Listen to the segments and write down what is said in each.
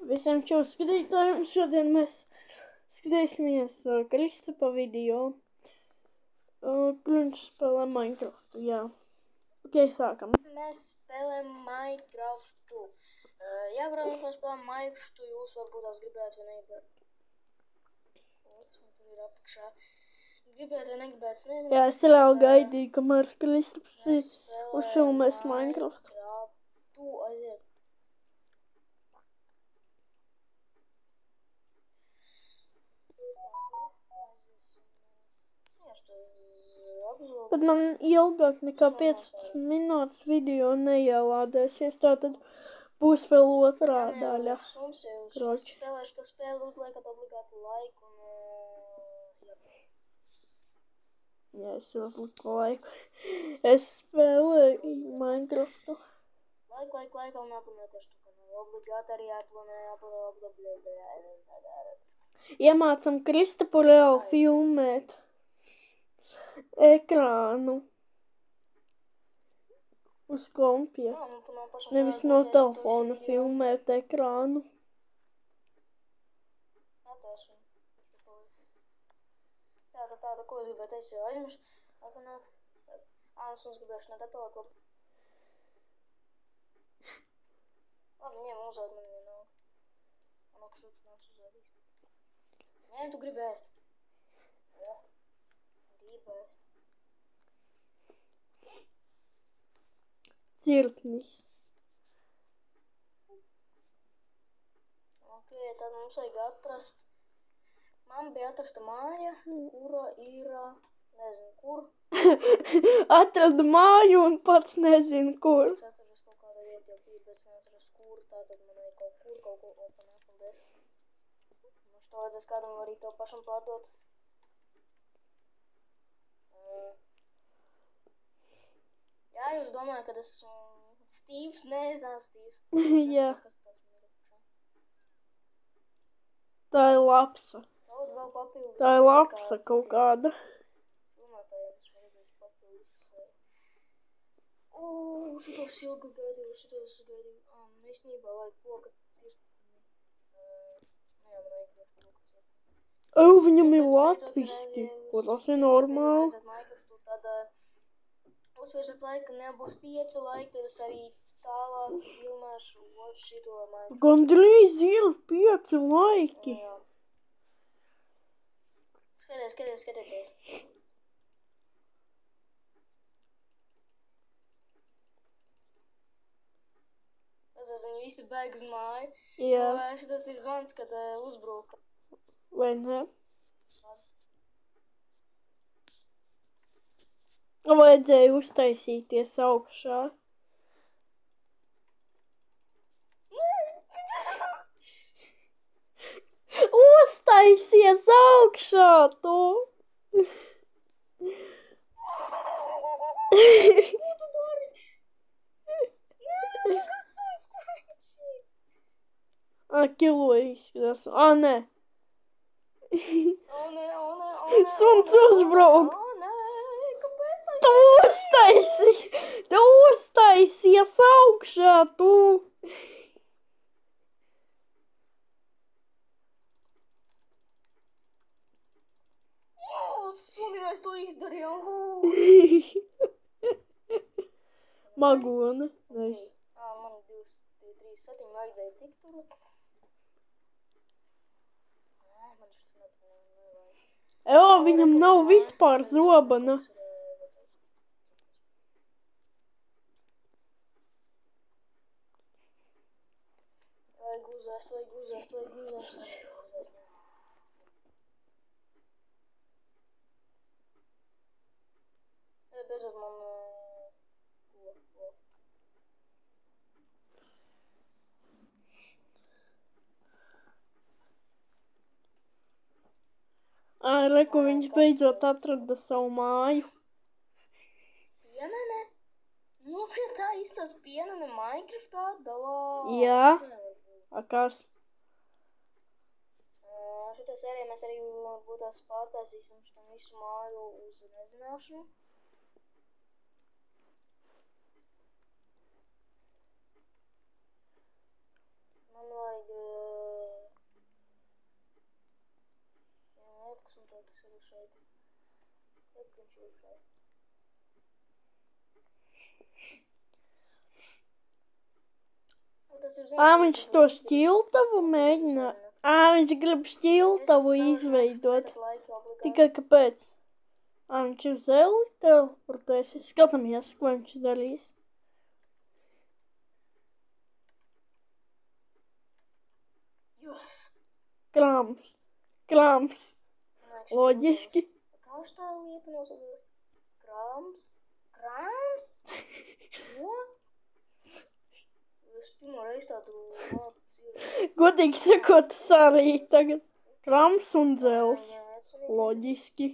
Visiem čau skatītājiem, šodien mēs skatīsimies Kristapa video, kur viņš spēlē Minecraftu, jā. Ok, sākam. Mēs spēlējam Minecraftu. Jā, protams, mēs spēlējam Minecraftu, jūs varbūt tās gribētu vai negribētu. Kas man tur ir apakšā? Gribētu vai negribētu, es nezinu. Jā, es reāli gaidīju, kamēr Kristaps uzfilmēs Minecraftu. Tu aiziet. Bet man ilgāk nekā 15 minūtes video neielādēsies, tātad būs vēl otrā daļa. Es spēlēšu to spēli, uzliekat obligātu laiku un... Jā, es uzliku laiku. Es spēlēju Minecraftu. Laiku un abonēties tu kanālu. Obligāti arī jāpalabla. Iemācam Kristapu reāli filmēt ekrānu uz kompja. Nevis no telefona filmēt ekrānu. Tāda, ko es gribētu, es jau aizmiršu. Atvināt. Es gribēšu nedapelēt labi. Labi, ņem uzādi man vienalga. Man okšūks nāks uzādīs. Nē, tu gribi ēst. Jā. Gribu ēst. Cirknis. Ok, tad mums vajag atrast. Man bija atrasta māja, kura ir, nezinu kur. Atradu māju un pats nezinu kur. Es atceros kaut kādā vietā jau bija, bet es neatceros kur, tātad man vajag kaut ko openēt, paldies. Mums to vajadzēs kādam arī tev pašam pārdot. Jā, jūs domājat, kad es esmu Steve's? Nē, es neesmu Steve's. Jā. Tā ir lapsa. Tā ir lapsa kaut kāda. Šitos ilgi gaidīju, īstenībā vajag koka cirtni. Jā, man vajag koka cirtni. Viņam ir latviski, ko tas ir normāli. Tad uzsvēršat laiku, nebūs 5 laiki, tad es arī tālāk filmēšu šito Minecraft. Gandrīz ir 5 laiki. Jā. Skatieties. Viņi visi bēg uz māju. Jā. Šitas ir zvans, kad uzbruka. Vai ne? Vajadzēja uztaisīties augšā. Uztaisies augšā, tu! Ko tu dari? Nē, kas suns, kur viņš ir? Kilo izskatās. Nē. O, nē. Suns uzbrauc. O, nē, kāpēc tā? Tu uztaisies augšā, tu! Suni, mēs to izdarījām. Magone. Man 237 vajadzēja tik tur. Viņam nav vispār zobana. Vajag uzēst. Beidzot man... Reku, viņš beidzot atrada savu māju. Pienene? Nopietni tā īstās pienene Minecraftā dalā? Jā. Kas? Šitā sērijā mēs arī varbūt tās pārtaisīsim šitam visu māju uz nezināšanu. Man vajag Jak viņš ir šeit? Tas ir Viņš to šķiltavu mēģina. Viņš grib šķiltavu izveidot. Tikai kāpēc? Viņš ir zeli teleportēsies. Skatāmies, ko viņš darīs. Jūs! Krāms. Loģiski. Kā viņš tā lieta nosaucās? Krāms? Ko? Es pirmo reizi tādu labu dzīvi. Godīgi sakot, tas arī tagad. Krāms un dzels. Loģiski.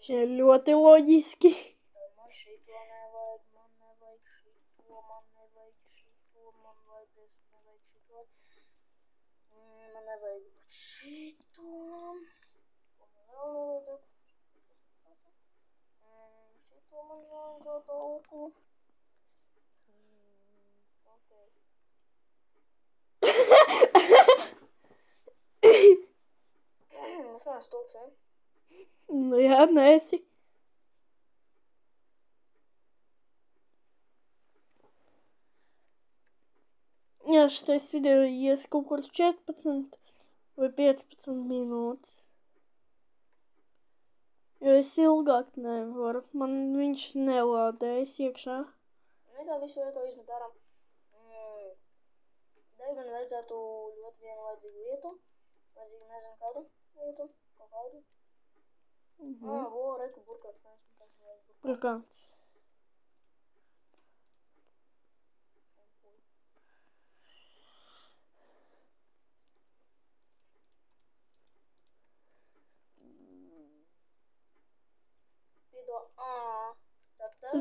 Šie ļoti loģiski. Man šito nevajag, man vajadzēs, šito. Man nevajag šito. Ko man vēl nevajadzētu? Šito man vajadzētu auklu. Es neesmu stulbs, ja? Nu jā, neesi. Jā, šitais video ies kaut kur 14 vai 15 minūtes. Jo es ilgāk nevaru. Man viņš nelādējas iekšā. Nekā visu laiku izmet ārā. Man vajadzētu ļoti vienu vajadzīgu lietu. Vajadzīgu nezinu kādu lietu. Kaut kādu. Reku burkāts. Burkāts.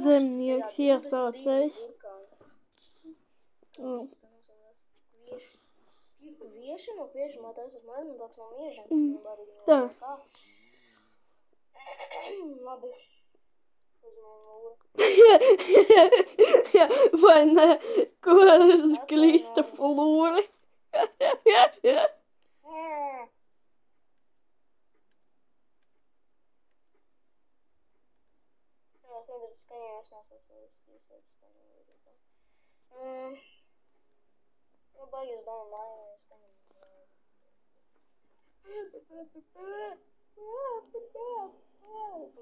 Zemnieks iesaucējs. Tik vieši no piešamā tas esmu aizmantāks no miežiem. Tā. Labi. Vai ne? Ko klīsta flūri? Es nedaru skaņā, es nesaucu skaņā. Baigies domā mājā, skaņā.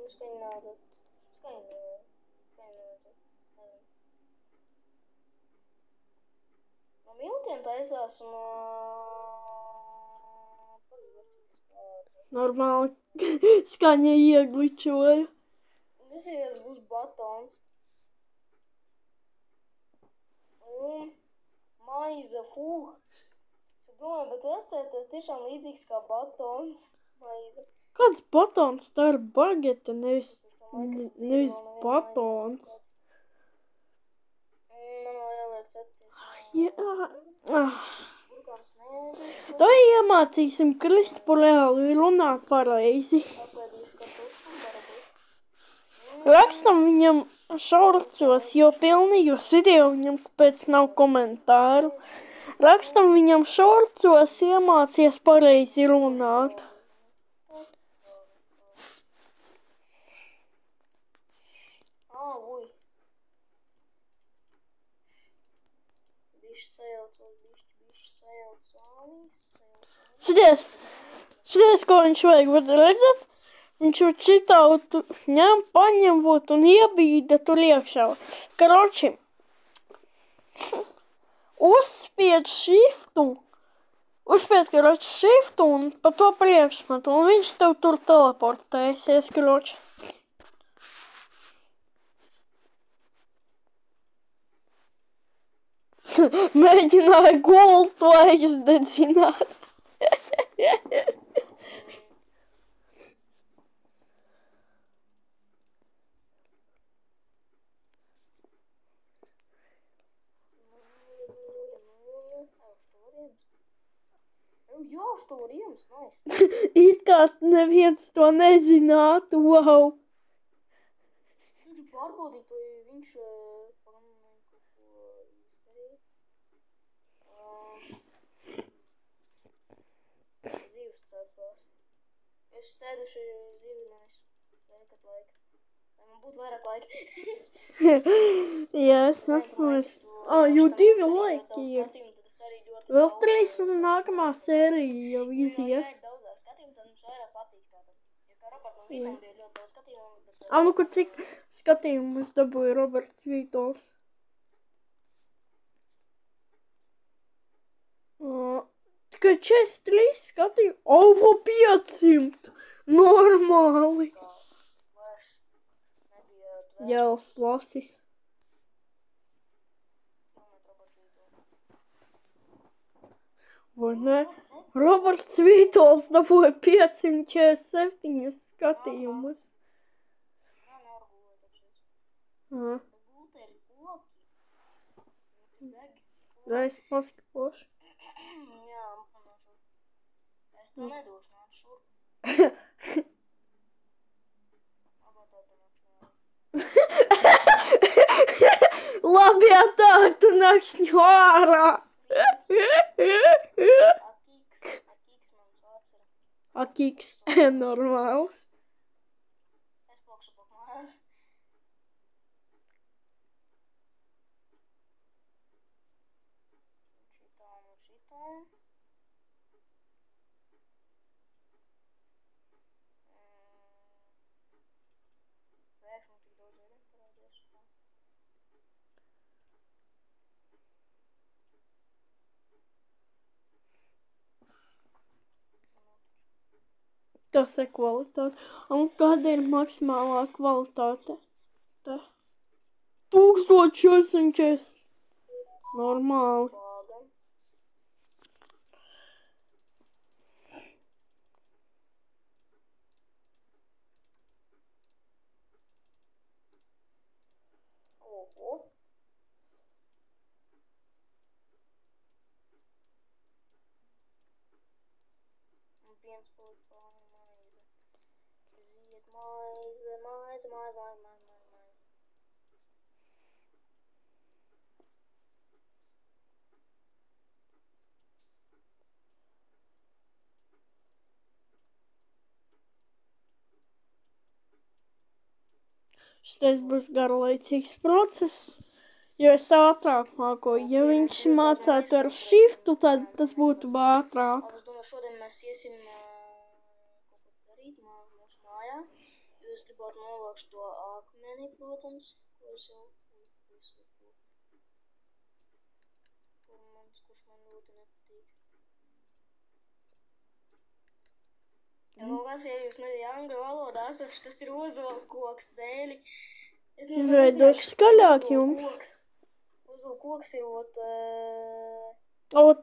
Es skaņā nevajadzētu. Skaņā nevajadzētu. No miltiem taisās un Normāli skaņa iegličoja. Nesies būs batons. Un maize, Es domāju, bet tas tiešām līdzīgs kā batons. Maize. Kāds batons? Tā ir bagete, nevis batons. Man vēl jāliek cepties. Jā. Burkāns neēdīšu. Tā iemācīsim Kristu reāli runāt pareizi. Apēdīšu kartušu un barabušu. Rakstam viņam šorcos, jo pilnījos video viņam pēc nav komentāru. Rakstam viņam šorcos, iemācies pareizi runāt. Uj. Bišķi sajaucās. Šities, ko viņš vajag, bet redzat? Viņš jau čitautu paņem un iebīda tur iekšā. Karoči, uzspied šiftu un pa to priekšmetu, un viņš tev tur teleportēsies, karoči. Mēģināja gultu aizdedzināt. Jā, što var iemest, nice. It kā neviens to nezinātu, wow. Tu pārbaudīt, vai viņš pagamināja kaut ko izdarīt. Zivs cepās. Es stēduši mazāk laika. Lai man būtu vairāk laika. Jā, es nesaprotu. Jau 2 laiki ir. Vēl 3 un nākamā sērija jau izies. Ja ir daudzāk skatījumu, tad mums vairāk patīk tātad. Ja kā Robertam Vītam bija ļoti daudz skatījumu, bet... Nu, kur cik skatījumus dabūja Roberts Vītols? Tikai 43 skatījumi. Ovo 500! Normāli! Jēls lasis. Vai ne? Roberts Vītols dabūja 547 skatījumus. Gulta ir koki. Es paskapošu. Jā, panošu. Es to nedošu, nāc šurp. Labi, ja tā, tu nakšņu ārā. Akiks mans vārds ir. Akiks, normāls. Es plakšu pak mājās. Šitā un šitā. Pēkšņi tik daudz vēriem parādījās. Tas ir kvalitāte. Un kāda ir maksimālā kvalitāte? 1440. Normāli. Oho. Un viens palika pāri maize. Ziet maize. Šis būs garlaicīgs process, jo es ātrāk mākoju. Ja viņš mācētu ar shiftu, tad tas būtu ātrāk. Es domāju, šodien mēs iesim kaut ko darīt mūsu mājā. Jo es gribētu novākt to akmeni, protams, ko es jau visu kurš man ļoti nepatīk. Ja lūgās, ja jūs nedēļ angļu valodā, tas ir ozola koks dēļi. Izveidošu skaļāk jums. Ozola koks ir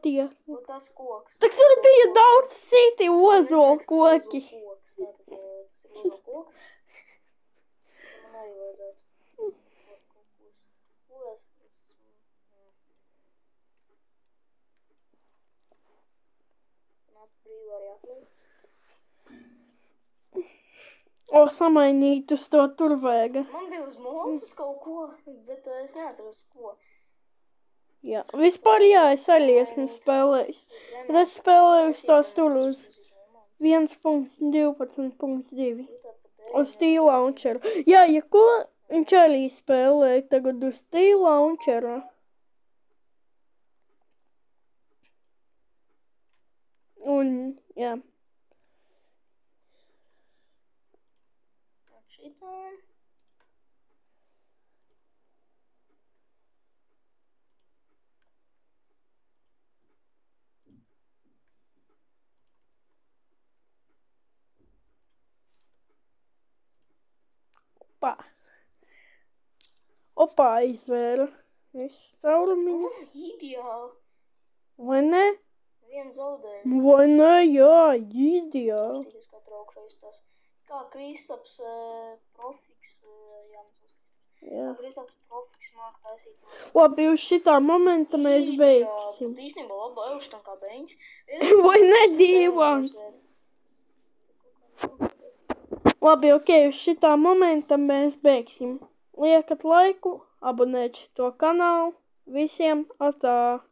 Tie. tas koks. Tak tur bija daudz citi ozola koki. Tas ir ozola koks. Man arī vajadzētu. Nāk brīvi arī akmens. Samainīt uz to tur vajag. Man bija uz montus kaut ko, bet es neatceros ko. Jā, vispār jā, es arī esmu spēlējis. Bet es spēlēju uz tās tur uz 1.12.2. Uz T-Launcheru. Jā, ja ko, viņš arī spēlēja tagad uz T-Launcheru. Un, jā. Šitā. Opā izvēra. Es caurumiņu. Ideāli. Vai ne? Vienu zaudējumu. Vai ne? Jā, ideāli. Štīties kā traukšu aizstās. Kā Kristaps Profiks, Jā. Kristaps Profiks māk taisīt. Labi, uz šitā momenta mēs beigsim. Īstenībā laba euštam kā beņas. Vai ne dīvāns? Labi, ok, uz šitā momenta mēs beigsim. Liekat laiku, abonēt šo kanālu. Visiem atā!